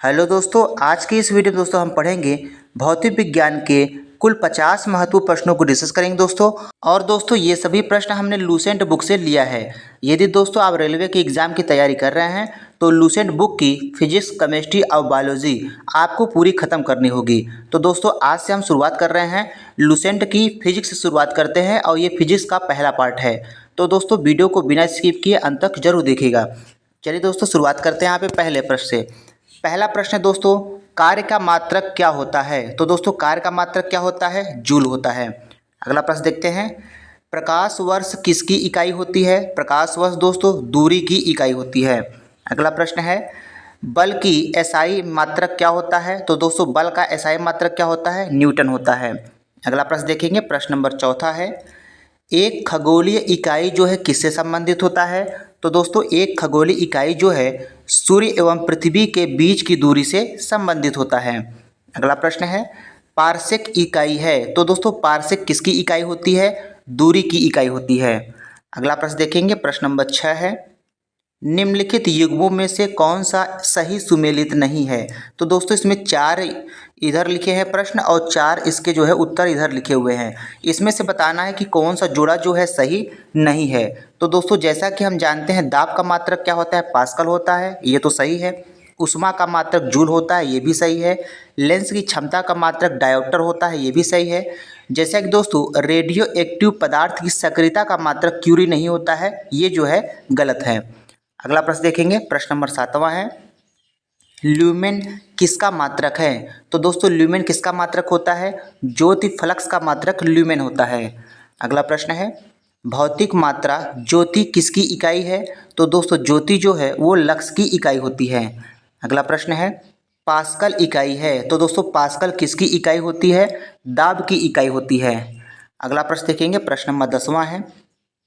Hello दोस्तों, आज की इस वीडियो में दोस्तों हम पढ़ेंगे भौतिक विज्ञान के कुल 50 महत्वपूर्ण प्रश्नों को डिस्कस करेंगे दोस्तों। और दोस्तों ये सभी प्रश्न हमने लूसेंट बुक से लिया है। यदि दोस्तों आप रेलवे के एग्जाम की तैयारी कर रहे हैं तो लूसेंट बुक की फिजिक्स, केमिस्ट्री और बायोलॉजी आपको पूरी खत्म करनी होगी। तो दोस्तों आज से हम शुरुआत कर रहे हैं, लूसेंट की फिजिक्स से शुरुआत करते हैं और ये फिजिक्स का पहला पार्ट है। तो दोस्तों वीडियो को बिना स्किप किए अंत तक जरूर देखिएगा। चलिए दोस्तों शुरुआत करते हैं यहाँ पे पहले प्रश्न से। पहला प्रश्न है दोस्तों, कार्य का मात्रक क्या होता है? तो दोस्तों कार्य का मात्रक क्या होता है? जूल होता है। अगला प्रश्न देखते हैं, प्रकाश वर्ष किसकी इकाई होती है? प्रकाश वर्ष दोस्तों दूरी की इकाई होती है। अगला प्रश्न है, बल की एसआई मात्रक क्या होता है? तो दोस्तों बल का एसआई मात्रक क्या होता है? न्यूटन होता है। अगला प्रश्न देखेंगे, प्रश्न नंबर चौथा है, एक खगोलीय इकाई जो है किससे संबंधित होता है? तो दोस्तों एक खगोलीय इकाई जो है सूर्य एवं पृथ्वी के बीच की दूरी से संबंधित होता है। अगला प्रश्न है, पारसेक इकाई है। तो दोस्तों पारसेक किसकी इकाई होती है? दूरी की इकाई होती है। अगला प्रश्न देखेंगे, प्रश्न नंबर 6 है, निम्नलिखित युग्मों में से कौन सा सही सुमेलित नहीं है? तो दोस्तों इसमें 4 इधर लिखे हैं प्रश्न और 4 इसके जो है उत्तर इधर लिखे हुए हैं। इसमें से बताना है कि कौन सा जोड़ा जो है सही नहीं है। तो दोस्तों जैसा कि हम जानते हैं दाब का मात्रक क्या होता है? पास्कल होता है, ये तो सही है। उष्मा का मात्रक जूल होता है, ये भी सही है। लेंस की क्षमता का मात्रक डायोप्टर होता है, ये भी सही है। जैसा कि दोस्तों रेडियो एक्टिव पदार्थ की सक्रियता का मात्रक क्यूरी नहीं होता है, ये जो है गलत है। अगला प्रश्न देखेंगे, प्रश्न नंबर 7वां है, ल्यूमेन किसका मात्रक है? तो दोस्तों ल्यूमेन किसका मात्रक होता है? ज्योति फ्लक्स का मात्रक ल्यूमेन होता है। अगला प्रश्न है, भौतिक मात्रा ज्योति किसकी इकाई है? तो दोस्तों ज्योति जो है वो लक्स की इकाई होती है। अगला प्रश्न है, पास्कल इकाई है। तो दोस्तों पास्कल किसकी इकाई होती है? दाब की इकाई होती है। अगला प्रश्न देखेंगे, प्रश्न नंबर 10वां है,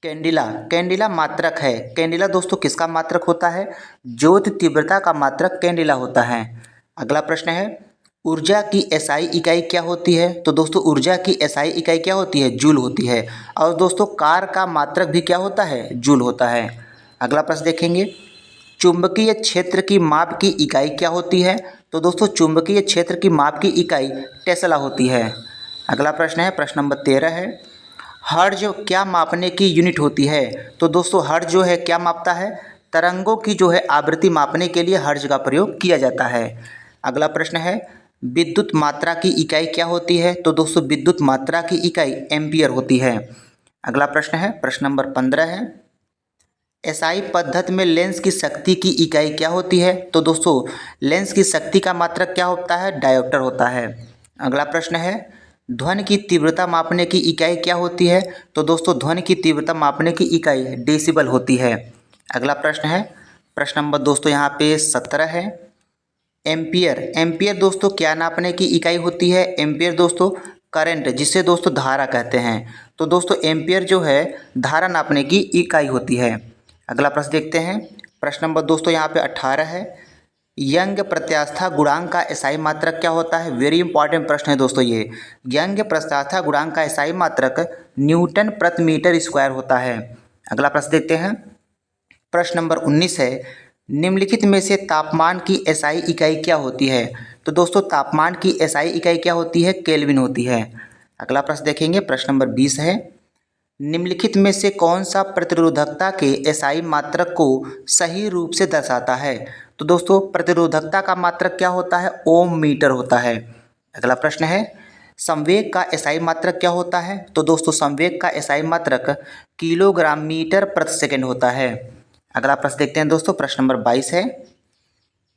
कैंडिला कैंडिला मात्रक है। कैंडिला दोस्तों किसका मात्रक होता है? ज्योति तीव्रता का मात्रक कैंडिला होता है। अगला प्रश्न है, ऊर्जा की एसआई इकाई क्या होती है? तो दोस्तों ऊर्जा की एसआई इकाई क्या होती है? जूल होती है। और दोस्तों कार का मात्रक भी क्या होता है? जूल होता है। अगला प्रश्न देखेंगे, चुंबकीय क्षेत्र की माप की इकाई क्या होती है? तो दोस्तों चुंबकीय क्षेत्र की माप की इकाई टेस्ला होती है। अगला प्रश्न है, प्रश्न नंबर 13 है, हर्ट्ज क्या मापने की यूनिट होती है? तो दोस्तों हर्ट्ज जो है क्या मापता है? तरंगों की जो है आवृत्ति मापने के लिए हर्ट्ज का प्रयोग किया जाता है। अगला प्रश्न है, विद्युत मात्रा की इकाई क्या होती है? तो दोस्तों विद्युत मात्रा की इकाई एम्पियर होती है। अगला प्रश्न है, प्रश्न नंबर 15 है, एसआई पद्धति में लेंस की शक्ति की इकाई क्या होती है? तो दोस्तों लेंस की शक्ति का मात्रक क्या होता है? डायोप्टर होता है। अगला प्रश्न है, ध्वनि की तीव्रता मापने की इकाई क्या होती है? तो दोस्तों ध्वनि की तीव्रता मापने की इकाई डेसिबल होती है। अगला प्रश्न है, प्रश्न नंबर दोस्तों यहाँ पे 17 है, एम्पियर एम्पियर दोस्तों क्या नापने की इकाई होती है? एम्पियर दोस्तों करंट, जिसे दोस्तों धारा कहते हैं। तो दोस्तों एम्पियर जो है धारा नापने की इकाई होती है। अगला प्रश्न देखते हैं, प्रश्न नंबर दोस्तों यहाँ पे 18 है, यंग प्रत्यास्था गुणांक का एसआई मात्रक क्या होता है? वेरी इंपॉर्टेंट प्रश्न है दोस्तों ये। यंग प्रत्यास्था गुणांक का एसआई मात्रक न्यूटन प्रति मीटर स्क्वायर होता है। अगला प्रश्न देखते हैं, प्रश्न नंबर 19 है, निम्नलिखित में से तापमान की एसआई इकाई क्या होती है? तो दोस्तों तापमान की एसआई इकाई क्या होती है? केल्विन होती है। अगला प्रश्न देखेंगे, प्रश्न नंबर 20 है, निम्नलिखित में से कौन सा प्रतिरोधकता के एसआई मात्रक को सही रूप से दर्शाता है? तो दोस्तों प्रतिरोधकता का मात्रक क्या होता है? ओम मीटर होता है। अगला प्रश्न है, संवेग का एसआई मात्रक क्या होता है? तो दोस्तों संवेग का एसआई मात्रक किलोग्राम मीटर प्रति सेकंड होता है। अगला प्रश्न देखते हैं दोस्तों, प्रश्न नंबर 22 है,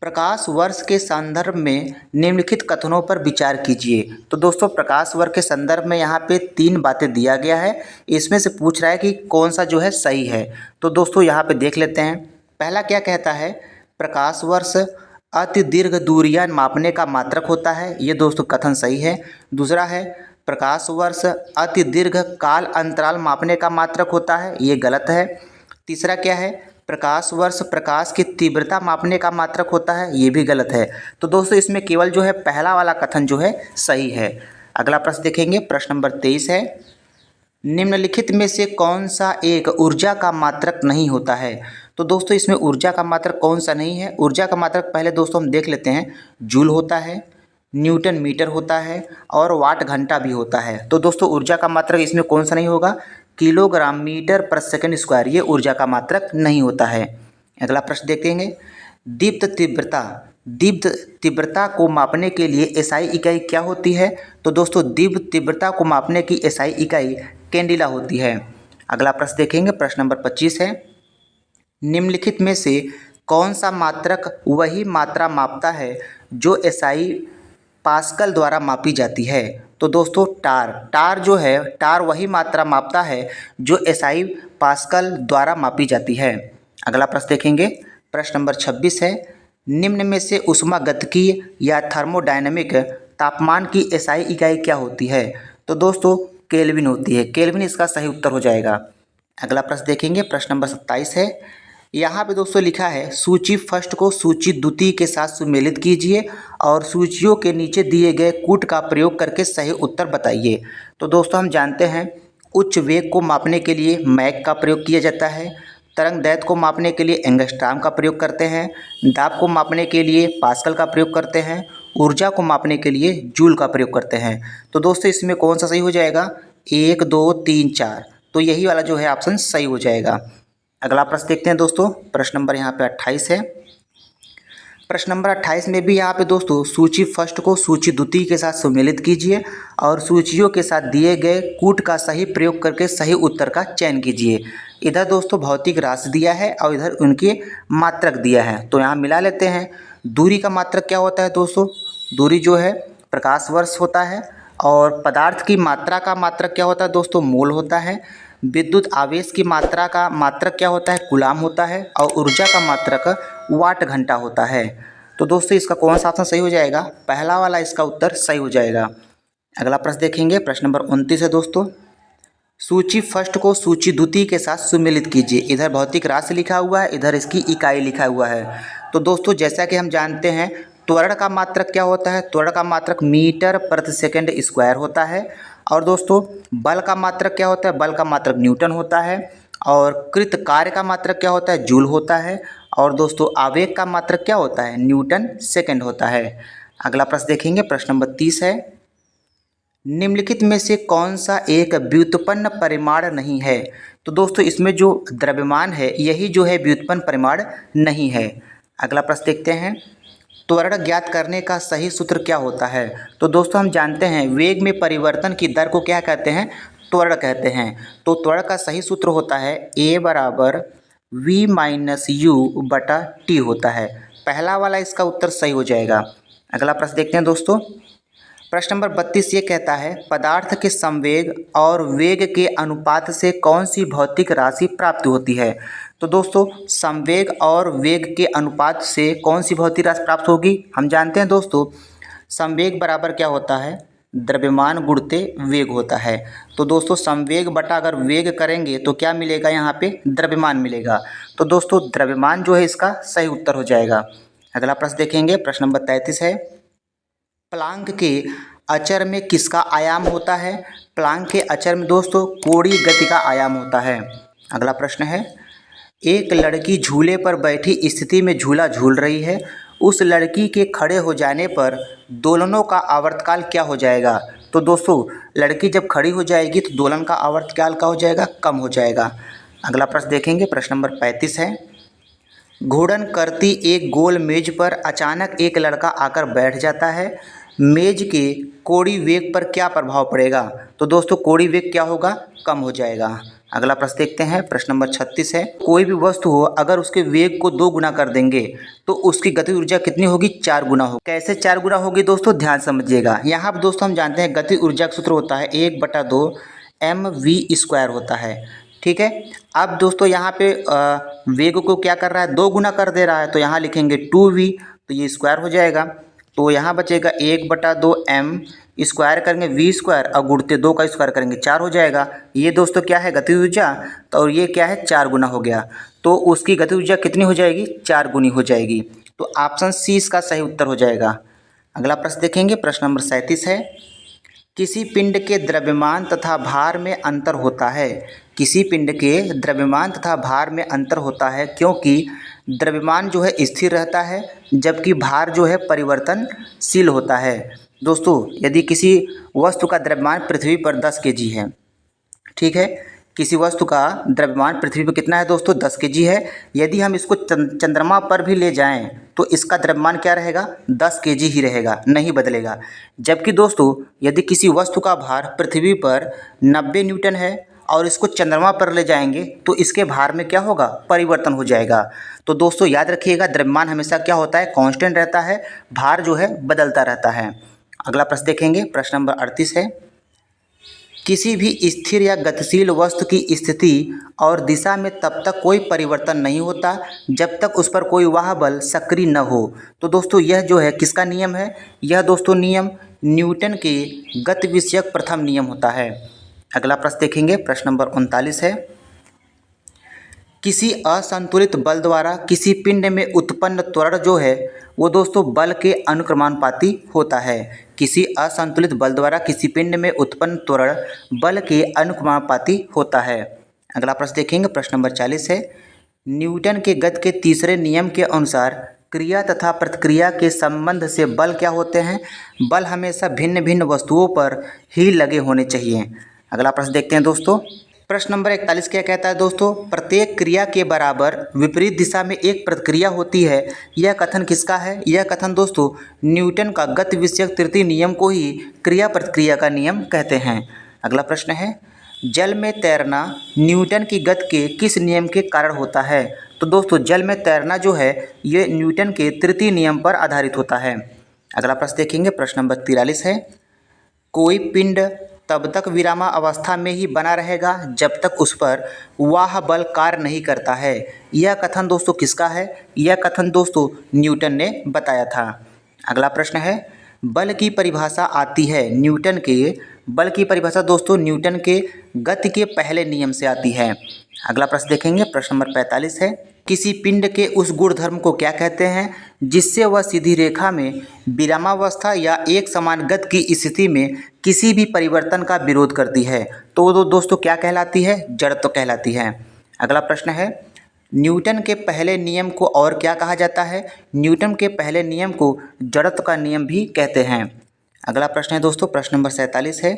प्रकाश वर्ष के संदर्भ में निम्नलिखित कथनों पर विचार कीजिए। तो दोस्तों प्रकाश वर्ष के संदर्भ में यहाँ पे 3 बातें दिया गया है, इसमें से पूछ रहा है कि कौन सा जो है सही है। तो दोस्तों यहाँ पे देख लेते हैं। पहला क्या कहता है, प्रकाश वर्ष अति दीर्घ दूरियां मापने का मात्रक होता है, ये दोस्तों कथन सही है। दूसरा है, प्रकाश वर्ष अति दीर्घ काल अंतराल मापने का मात्रक होता है, ये गलत है। तीसरा क्या है, प्रकाश वर्ष प्रकाश की तीव्रता मापने का मात्रक होता है, ये भी गलत है। तो दोस्तों इसमें केवल जो है पहला वाला कथन जो है सही है। अगला प्रश्न देखेंगे, प्रश्न नंबर 23 है, निम्नलिखित में से कौन सा एक ऊर्जा का मात्रक नहीं होता है? तो दोस्तों इसमें ऊर्जा का मात्रक कौन सा नहीं है? ऊर्जा का मात्रक पहले दोस्तों हम देख लेते हैं। जूल होता है, न्यूटन मीटर होता है और वाट घंटा भी होता है। तो दोस्तों ऊर्जा का मात्रक इसमें कौन सा नहीं होगा? किलोग्राम मीटर पर सेकंड स्क्वायर, ये ऊर्जा का मात्रक नहीं होता है। अगला प्रश्न देखेंगे। दीप्त तीव्रता को मापने के लिए एसआई इकाई क्या होती है? तो दोस्तों दीप्त तीव्रता को मापने की एसआई इकाई कैंडिला होती है। अगला प्रश्न देखेंगे, प्रश्न नंबर 25 है। निम्नलिखित में से कौन सा मात्रक वही मात्रा मापता है जो एसआई पास्कल द्वारा मापी जाती है? तो दोस्तों टार जो है, टार वही मात्रा मापता है जो एसआई पास्कल द्वारा मापी जाती है। अगला प्रश्न देखेंगे, प्रश्न नंबर 26 है। निम्न में से ऊष्मागतिकीय या थर्मोडायनामिक तापमान की एसआई इकाई क्या होती है? तो दोस्तों केल्विन होती है। केल्विन इसका सही उत्तर हो जाएगा। अगला प्रश्न देखेंगे, प्रश्न नंबर 27 है। यहाँ पे दोस्तों लिखा है सूची फर्स्ट को सूची द्वितीय के साथ सुमेलित कीजिए और सूचियों के नीचे दिए गए कूट का प्रयोग करके सही उत्तर बताइए। तो दोस्तों हम जानते हैं उच्च वेग को मापने के लिए मैक का प्रयोग किया जाता है, तरंग दैर्घ्य को मापने के लिए एंगस्ट्रॉम का प्रयोग करते हैं, दाब को मापने के लिए पास्कल का प्रयोग करते हैं, ऊर्जा को मापने के लिए जूल का प्रयोग करते हैं। तो दोस्तों इसमें कौन सा सही हो जाएगा? 1 2 3 4, तो यही वाला जो है ऑप्शन सही हो जाएगा। अगला प्रश्न देखते हैं दोस्तों, प्रश्न नंबर यहाँ पे 28 है। प्रश्न नंबर 28 में भी यहाँ पे दोस्तों सूची फर्स्ट को सूची द्वितीय के साथ सुमेलित कीजिए और सूचियों के साथ दिए गए कूट का सही प्रयोग करके सही उत्तर का चयन कीजिए। इधर दोस्तों भौतिक राशि दिया है और इधर उनके मात्रक दिया है, तो यहाँ मिला लेते हैं। दूरी का मात्रक क्या होता है दोस्तों? दूरी जो है प्रकाश वर्ष होता है। और पदार्थ की मात्रा का मात्रक क्या होता है दोस्तों? मोल होता है। विद्युत आवेश की मात्रा का मात्रक क्या होता है? कूलाम होता है। और ऊर्जा का मात्रक वाट घंटा होता है। तो दोस्तों इसका कौन सा ऑप्शन सही हो जाएगा? पहला वाला इसका उत्तर सही हो जाएगा। अगला प्रश्न देखेंगे, प्रश्न नंबर 29 है दोस्तों। सूची फर्स्ट को सूची द्वितीय के साथ सुमेलित कीजिए। इधर भौतिक राशि लिखा हुआ है, इधर इसकी इकाई लिखा हुआ है। तो दोस्तों जैसा कि हम जानते हैं त्वरण का मात्रक क्या होता है? त्वरण का मात्रक मीटर प्रति सेकंड स्क्वायर होता है। और दोस्तों बल का मात्रक क्या होता है? बल का मात्रक न्यूटन होता है। और कृत कार्य का मात्रक क्या होता है? जूल होता है। और दोस्तों आवेग का मात्रक क्या होता है? न्यूटन सेकंड होता है। अगला प्रश्न देखेंगे, प्रश्न नंबर 30 है। निम्नलिखित में से कौन सा एक व्युत्पन्न परिमाण नहीं है? तो दोस्तों इसमें जो द्रव्यमान है यही जो है व्युत्पन्न परिमाण नहीं है। अगला प्रश्न देखते हैं, त्वरण ज्ञात करने का सही सूत्र क्या होता है? तो दोस्तों हम जानते हैं वेग में परिवर्तन की दर को क्या कहते हैं? त्वरण कहते हैं। तो त्वरण का सही सूत्र होता है A बराबर V माइनस U बटा T होता है। पहला वाला इसका उत्तर सही हो जाएगा। अगला प्रश्न देखते हैं दोस्तों, प्रश्न नंबर 32 ये कहता है पदार्थ के संवेग और वेग के अनुपात से कौन सी भौतिक राशि प्राप्त होती है? तो दोस्तों संवेग और वेग के अनुपात से कौन सी भौतिक राशि प्राप्त होगी? हम जानते हैं दोस्तों संवेग बराबर क्या होता है? द्रव्यमान गुणते वेग होता है। तो दोस्तों संवेग बटा अगर वेग करेंगे तो क्या मिलेगा? यहाँ पे द्रव्यमान मिलेगा। तो दोस्तों द्रव्यमान जो है इसका सही उत्तर हो जाएगा। अगला प्रश्न देखेंगे, प्रश्न नंबर 33 है। प्लांक के अचर में किसका आयाम होता है? प्लांक के अचर में दोस्तों कोणीय गति का आयाम होता है। अगला प्रश्न है, एक लड़की झूले पर बैठी स्थिति में झूला झूल रही है, उस लड़की के खड़े हो जाने पर दोलनों का आवर्तकाल क्या हो जाएगा? तो दोस्तों लड़की जब खड़ी हो जाएगी तो दोलन का आवर्तकाल क्या हो जाएगा? कम हो जाएगा। अगला प्रश्न देखेंगे, प्रश्न नंबर 35 है। घूर्णन करती एक गोल मेज पर अचानक एक लड़का आकर बैठ जाता है, मेज के कोणीय वेग पर क्या प्रभाव पड़ेगा? तो दोस्तों कोणीय वेग क्या होगा? कम हो जाएगा। अगला प्रश्न देखते हैं, प्रश्न नंबर 36 है। कोई भी वस्तु हो अगर उसके वेग को 2 गुना कर देंगे तो उसकी गति ऊर्जा कितनी होगी? 4 गुना होगी। कैसे 4 गुना होगी दोस्तों? ध्यान समझिएगा। यहाँ पर दोस्तों हम जानते हैं गति ऊर्जा का सूत्र होता है 1/2 mv² होता है। ठीक है। अब दोस्तों यहाँ पे वेग को क्या कर रहा है? 2 गुना कर दे रहा है, तो यहाँ लिखेंगे 2v, तो ये स्क्वायर हो जाएगा। तो यहाँ बचेगा 1/2 m स्क्वायर करेंगे v² और गुणते 2 का स्क्वायर करेंगे 4 हो जाएगा। ये दोस्तों क्या है? गति ऊर्जा। तो और ये क्या है? 4 गुना हो गया। तो उसकी गति ऊर्जा कितनी हो जाएगी? 4 गुनी हो जाएगी। तो ऑप्शन सी इसका सही उत्तर हो जाएगा। अगला प्रश्न देखेंगे, प्रश्न नंबर 37 है। किसी पिंड के द्रव्यमान तथा भार में अंतर होता है। किसी पिंड के द्रव्यमान तथा भार में अंतर होता है क्योंकि द्रव्यमान जो है स्थिर रहता है जबकि भार जो है परिवर्तनशील होता है। दोस्तों यदि किसी वस्तु का द्रव्यमान पृथ्वी पर 10 केजी है, ठीक है, किसी वस्तु का द्रव्यमान पृथ्वी पर कितना है दोस्तों, 10 केजी है। यदि हम इसको चंद्रमा पर भी ले जाएं तो इसका द्रव्यमान क्या रहेगा, 10 केजी ही रहेगा, नहीं बदलेगा। जबकि दोस्तों यदि किसी वस्तु का भार पृथ्वी पर 90 न्यूटन है और इसको चंद्रमा पर ले जाएंगे तो इसके भार में क्या होगा, परिवर्तन हो जाएगा। तो दोस्तों याद रखिएगा, द्रव्यमान हमेशा क्या होता है, कांस्टेंट रहता है, भार जो है बदलता रहता है। अगला प्रश्न देखेंगे, प्रश्न नंबर 38 है। किसी भी स्थिर या गतिशील वस्तु की स्थिति और दिशा में तब तक कोई परिवर्तन नहीं होता जब तक उस पर कोई वाह बल सक्रिय न हो। तो दोस्तों यह जो है किसका नियम है, यह दोस्तों नियम न्यूटन के गति विषयक प्रथम नियम होता है। अगला प्रश्न देखेंगे, प्रश्न नंबर 39 है। किसी असंतुलित बल द्वारा किसी पिंड में उत्पन्न त्वरण जो है वो दोस्तों बल के अनुक्रमानुपाती होता है। किसी असंतुलित बल द्वारा किसी पिंड में उत्पन्न त्वरण बल के अनुक्रमानुपाती होता है। अगला प्रश्न देखेंगे, प्रश्न नंबर 40 है। न्यूटन के गति के तीसरे नियम के अनुसार क्रिया तथा प्रतिक्रिया के संबंध से बल क्या होते हैं, बल हमेशा भिन्न भिन्न वस्तुओं पर ही लगे होने चाहिए। अगला प्रश्न देखते हैं दोस्तों, प्रश्न नंबर 41 क्या कहता है दोस्तों, प्रत्येक क्रिया के बराबर विपरीत दिशा में एक प्रतिक्रिया होती है। यह कथन किसका है, यह कथन दोस्तों न्यूटन का गति विषयक तृतीय नियम को ही क्रिया प्रतिक्रिया का नियम कहते हैं। अगला प्रश्न है, जल में तैरना न्यूटन की गति के किस नियम के कारण होता है। तो दोस्तों जल में तैरना जो है ये न्यूटन के तृतीय नियम पर आधारित होता है। अगला प्रश्न देखेंगे, प्रश्न नंबर 43 है। कोई पिंड तब तक विरामावस्था में ही बना रहेगा जब तक उस पर वाह बल कार्य नहीं करता है। यह कथन दोस्तों किसका है, यह कथन दोस्तों न्यूटन ने बताया था। अगला प्रश्न है, बल की परिभाषा आती है न्यूटन के, बल की परिभाषा दोस्तों न्यूटन के गति के पहले नियम से आती है। अगला प्रश्न देखेंगे, प्रश्न नंबर 45 है। किसी पिंड के उस गुणधर्म को क्या कहते हैं जिससे वह सीधी रेखा में विरामावस्था या एक समान गति की स्थिति में किसी भी परिवर्तन का विरोध करती है। तो वो दोस्तों क्या कहलाती है, जड़त्व कहलाती है। अगला प्रश्न है, न्यूटन के पहले नियम को और क्या कहा जाता है, न्यूटन के पहले नियम को जड़त्व का नियम भी कहते हैं। अगला प्रश्न है दोस्तों, प्रश्न नंबर 47 है।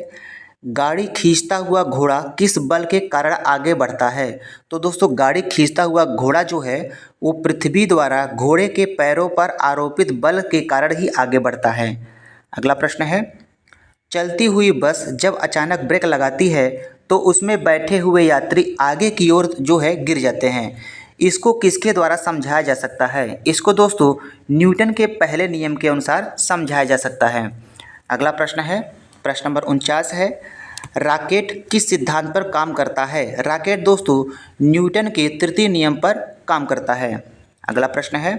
गाड़ी खींचता हुआ घोड़ा किस बल के कारण आगे बढ़ता है। तो दोस्तों गाड़ी खींचता हुआ घोड़ा जो है वो पृथ्वी द्वारा घोड़े के पैरों पर आरोपित बल के कारण ही आगे बढ़ता है। अगला प्रश्न है, चलती हुई बस जब अचानक ब्रेक लगाती है तो उसमें बैठे हुए यात्री आगे की ओर जो है गिर जाते हैं। इसको किसके द्वारा समझाया जा सकता है, इसको दोस्तों न्यूटन के पहले नियम के अनुसार समझाया जा सकता है। अगला प्रश्न है, प्रश्न नंबर 49 है। रॉकेट किस सिद्धांत पर काम करता है। रॉकेट दोस्तों न्यूटन के तृतीय नियम पर काम करता है। अगला प्रश्न है,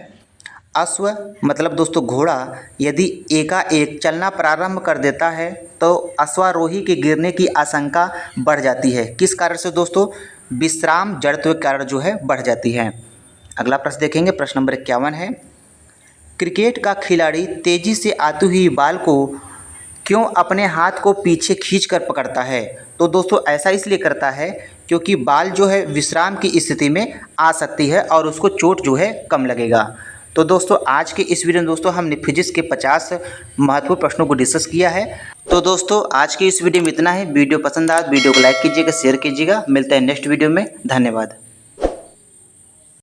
अश्व मतलब दोस्तों घोड़ा यदि एकाएक चलना प्रारंभ कर देता है तो अश्वारोही के गिरने की आशंका बढ़ जाती है। किस कारण से दोस्तों, विश्राम जड़त्व के कारण जो है बढ़ जाती है। अगला प्रश्न देखेंगे, प्रश्न नंबर 51 है। क्रिकेट का खिलाड़ी तेजी से आती हुई बॉल को क्यों अपने हाथ को पीछे खींचकर पकड़ता है। तो दोस्तों ऐसा इसलिए करता है क्योंकि बॉल जो है विश्राम की स्थिति में आ सकती है और उसको चोट जो है कम लगेगा। तो दोस्तों आज के इस वीडियो में दोस्तों हमने फिजिक्स के 50 महत्वपूर्ण प्रश्नों को डिस्कस किया है। तो दोस्तों आज की इस वीडियो में इतना है। वीडियो पसंद आया तो वीडियो को लाइक कीजिएगा, शेयर कीजिएगा। मिलते हैं नेक्स्ट वीडियो में। धन्यवाद।